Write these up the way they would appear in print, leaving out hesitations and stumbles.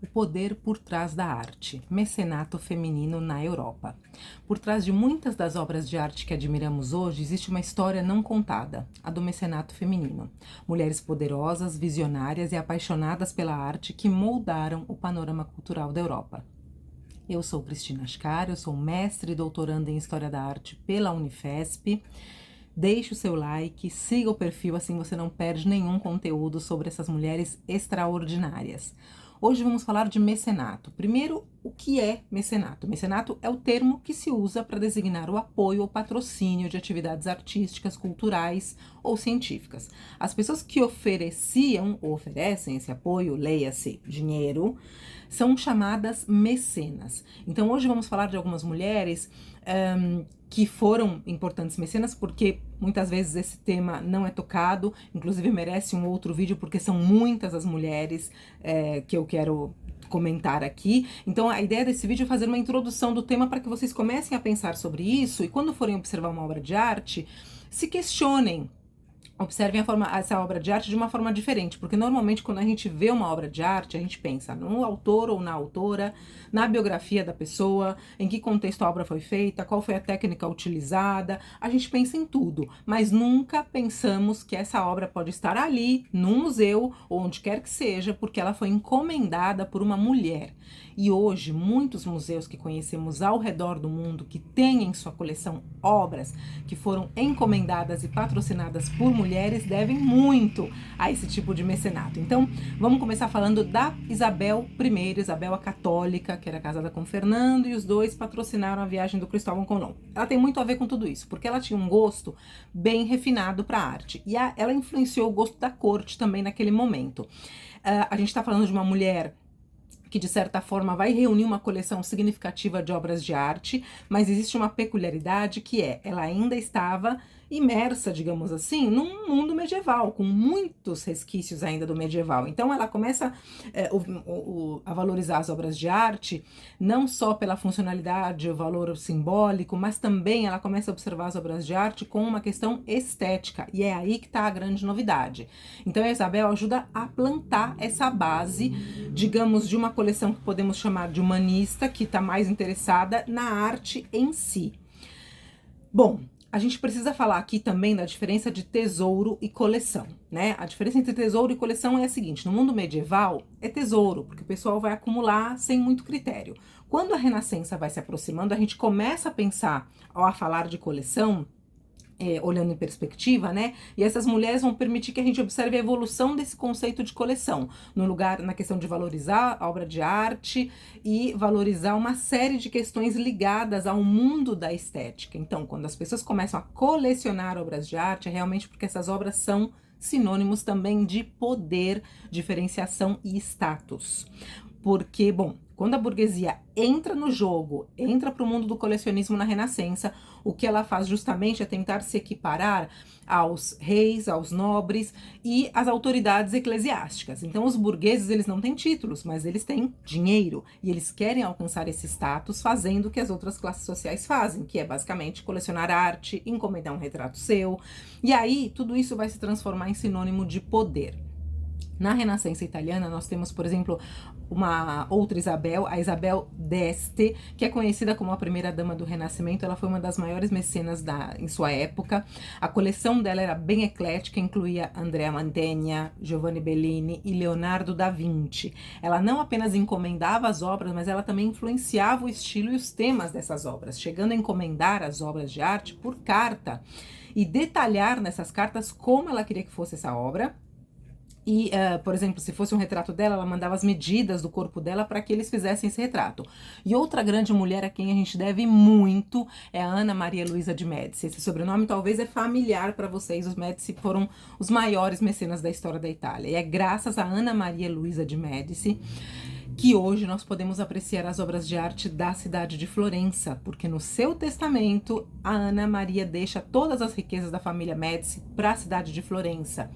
O poder por trás da arte, mecenato feminino na Europa. Por trás de muitas das obras de arte que admiramos hoje, existe uma história não contada, a do mecenato feminino. Mulheres poderosas, visionárias e apaixonadas pela arte que moldaram o panorama cultural da Europa. Eu sou Cristina Ascar, eu sou mestre e doutoranda em História da Arte pela Unifesp. Deixe o seu like, siga o perfil, assim você não perde nenhum conteúdo sobre essas mulheres extraordinárias. Hoje vamos falar de mecenato. Primeiro, o que é mecenato? Mecenato é o termo que se usa para designar o apoio ou patrocínio de atividades artísticas, culturais ou científicas. As pessoas que ofereciam ou oferecem esse apoio, leia-se dinheiro, são chamadas mecenas. Então hoje vamos falar de algumas mulheres que foram importantes mecenas, porque muitas vezes esse tema não é tocado, inclusive merece um outro vídeo, porque são muitas as mulheres que eu quero comentar aqui. Então a ideia desse vídeo é fazer uma introdução do tema para que vocês comecem a pensar sobre isso e quando forem observar uma obra de arte, se questionem. Observem essa obra de arte de uma forma diferente, porque normalmente quando a gente vê uma obra de arte, a gente pensa no autor ou na autora, na biografia da pessoa, em que contexto a obra foi feita, qual foi a técnica utilizada, a gente pensa em tudo, mas nunca pensamos que essa obra pode estar ali, num museu, ou onde quer que seja, porque ela foi encomendada por uma mulher. E hoje, muitos museus que conhecemos ao redor do mundo, que têm em sua coleção obras que foram encomendadas e patrocinadas por mulheres, devem muito a esse tipo de mecenato. Então, vamos começar falando da Isabel I, Isabel a Católica, que era casada com Fernando, e os dois patrocinaram a viagem do Cristóvão Colombo. Ela tem muito a ver com tudo isso, porque ela tinha um gosto bem refinado para a arte, e ela influenciou o gosto da corte também naquele momento. A gente está falando de uma mulher que de certa forma vai reunir uma coleção significativa de obras de arte, mas existe uma peculiaridade que ela ainda estava imersa, digamos assim, num mundo medieval, com muitos resquícios ainda do medieval. Então ela começa a valorizar as obras de arte, não só pela funcionalidade, o valor simbólico, mas também ela começa a observar as obras de arte com uma questão estética, e é aí que está a grande novidade. Então a Isabel ajuda a plantar essa base, digamos, de uma coleção que podemos chamar de humanista, que está mais interessada na arte em si. Bom, a gente precisa falar aqui também da diferença de tesouro e coleção, né? A diferença entre tesouro e coleção é a seguinte: no mundo medieval é tesouro, porque o pessoal vai acumular sem muito critério. Quando a Renascença vai se aproximando, a gente começa a pensar, a falar de coleção, olhando em perspectiva, né? E essas mulheres vão permitir que a gente observe a evolução desse conceito de coleção, no lugar, na questão de valorizar a obra de arte e valorizar uma série de questões ligadas ao mundo da estética. Então, quando as pessoas começam a colecionar obras de arte, é realmente porque essas obras são sinônimos também de poder, diferenciação e status. Porque, bom, quando a burguesia entra no jogo, entra para o mundo do colecionismo na Renascença, o que ela faz justamente é tentar se equiparar aos reis, aos nobres e às autoridades eclesiásticas. Então os burgueses, eles não têm títulos, mas eles têm dinheiro e eles querem alcançar esse status fazendo o que as outras classes sociais fazem, que é basicamente colecionar arte, encomendar um retrato seu. E aí tudo isso vai se transformar em sinônimo de poder. Na Renascença italiana, nós temos, por exemplo, uma outra Isabel, a Isabel d'Este, que é conhecida como a primeira dama do Renascimento. Ela foi uma das maiores mecenas em sua época. A coleção dela era bem eclética, incluía Andrea Mantegna, Giovanni Bellini e Leonardo da Vinci. Ela não apenas encomendava as obras, mas ela também influenciava o estilo e os temas dessas obras, chegando a encomendar as obras de arte por carta e detalhar nessas cartas como ela queria que fosse essa obra. E, por exemplo, se fosse um retrato dela, ela mandava as medidas do corpo dela para que eles fizessem esse retrato. E outra grande mulher a quem a gente deve muito é a Ana Maria Luísa de Médici. Esse sobrenome talvez é familiar para vocês. Os Médici foram os maiores mecenas da história da Itália. E é graças a Ana Maria Luísa de Médici que hoje nós podemos apreciar as obras de arte da cidade de Florença, porque no seu testamento a Ana Maria deixa todas as riquezas da família Médici para a cidade de Florença.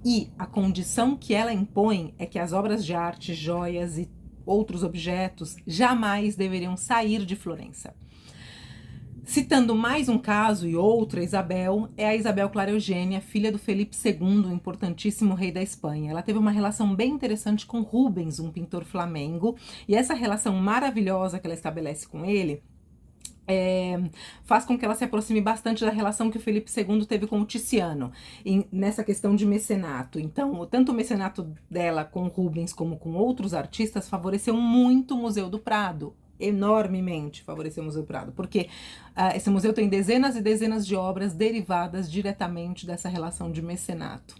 E a condição que ela impõe é que as obras de arte, joias e outros objetos jamais deveriam sair de Florença. Citando mais um caso e outra, Isabel, é a Isabel Clara Eugênia, filha do Felipe II, importantíssimo rei da Espanha. Ela teve uma relação bem interessante com Rubens, um pintor flamengo, e essa relação maravilhosa que ela estabelece com ele faz com que ela se aproxime bastante da relação que o Felipe II teve com o Tiziano, nessa questão de mecenato. Então, tanto o mecenato dela com Rubens como com outros artistas favoreceu muito o Museu do Prado, enormemente favoreceu o Museu do Prado, porque esse museu tem dezenas e dezenas de obras derivadas diretamente dessa relação de mecenato.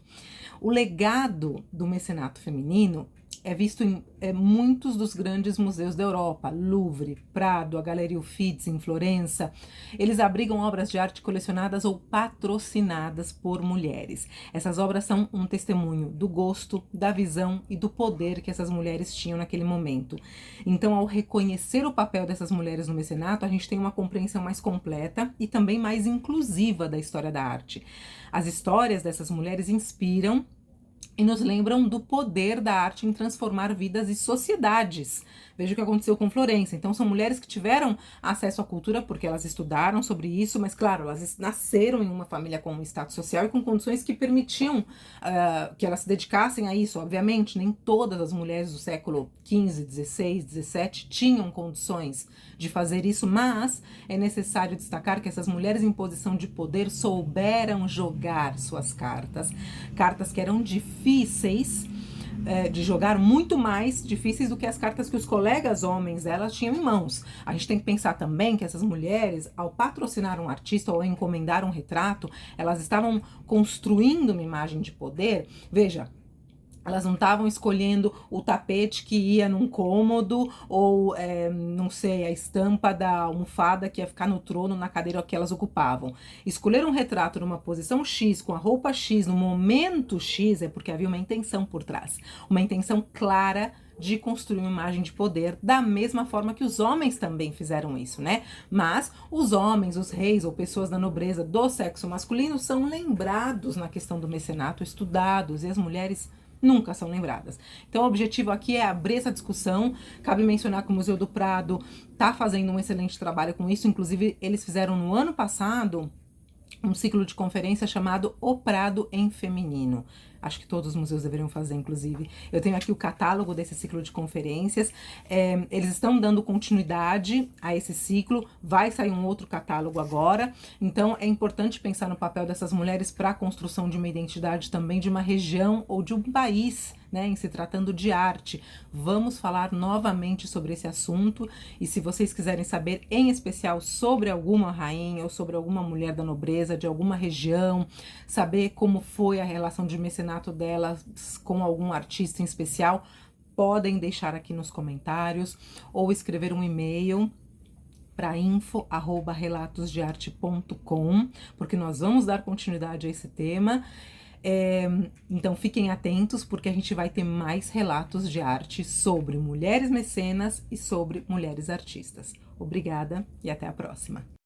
O legado do mecenato feminino é visto em muitos dos grandes museus da Europa, Louvre, Prado, a Galeria Uffizi em Florença. Eles abrigam obras de arte colecionadas ou patrocinadas por mulheres. Essas obras são um testemunho do gosto, da visão e do poder que essas mulheres tinham naquele momento. Então, ao reconhecer o papel dessas mulheres no mecenato, a gente tem uma compreensão mais completa e também mais inclusiva da história da arte. As histórias dessas mulheres inspiram e nos lembram do poder da arte em transformar vidas e sociedades. Veja o que aconteceu com Florença. Então, são mulheres que tiveram acesso à cultura porque elas estudaram sobre isso, mas, claro, elas nasceram em uma família com um status social e com condições que permitiam que elas se dedicassem a isso. Obviamente, nem todas as mulheres do século XV, XVI, XVII tinham condições de fazer isso, mas é necessário destacar que essas mulheres em posição de poder souberam jogar suas cartas. Cartas que eram difíceis de jogar, muito mais difíceis do que as cartas que os colegas homens delas tinham em mãos. A gente tem que pensar também que essas mulheres, ao patrocinar um artista ou encomendar um retrato, elas estavam construindo uma imagem de poder. Veja, elas não estavam escolhendo o tapete que ia num cômodo ou, não sei, a estampa da almofada que ia ficar no trono, na cadeira que elas ocupavam. Escolher um retrato numa posição X, com a roupa X, no momento X, é porque havia uma intenção por trás. Uma intenção clara de construir uma imagem de poder, da mesma forma que os homens também fizeram isso, né? Mas os homens, os reis ou pessoas da nobreza do sexo masculino são lembrados na questão do mecenato, estudados, e as mulheres nunca são lembradas. Então, o objetivo aqui é abrir essa discussão. Cabe mencionar que o Museu do Prado está fazendo um excelente trabalho com isso. Inclusive, eles fizeram no ano passado um ciclo de conferência chamado O Prado em Feminino. Acho que todos os museus deveriam fazer, inclusive. Eu tenho aqui o catálogo desse ciclo de conferências. Eles estão dando continuidade a esse ciclo. Vai sair um outro catálogo agora. Então, é importante pensar no papel dessas mulheres para a construção de uma identidade também de uma região ou de um país, né, em se tratando de arte. Vamos falar novamente sobre esse assunto, e se vocês quiserem saber em especial sobre alguma rainha ou sobre alguma mulher da nobreza de alguma região, saber como foi a relação de mecenato delas com algum artista em especial, podem deixar aqui nos comentários ou escrever um e-mail para info@relatosdearte.com, porque nós vamos dar continuidade a esse tema. Então fiquem atentos, porque a gente vai ter mais relatos de arte sobre mulheres mecenas e sobre mulheres artistas. Obrigada e até a próxima!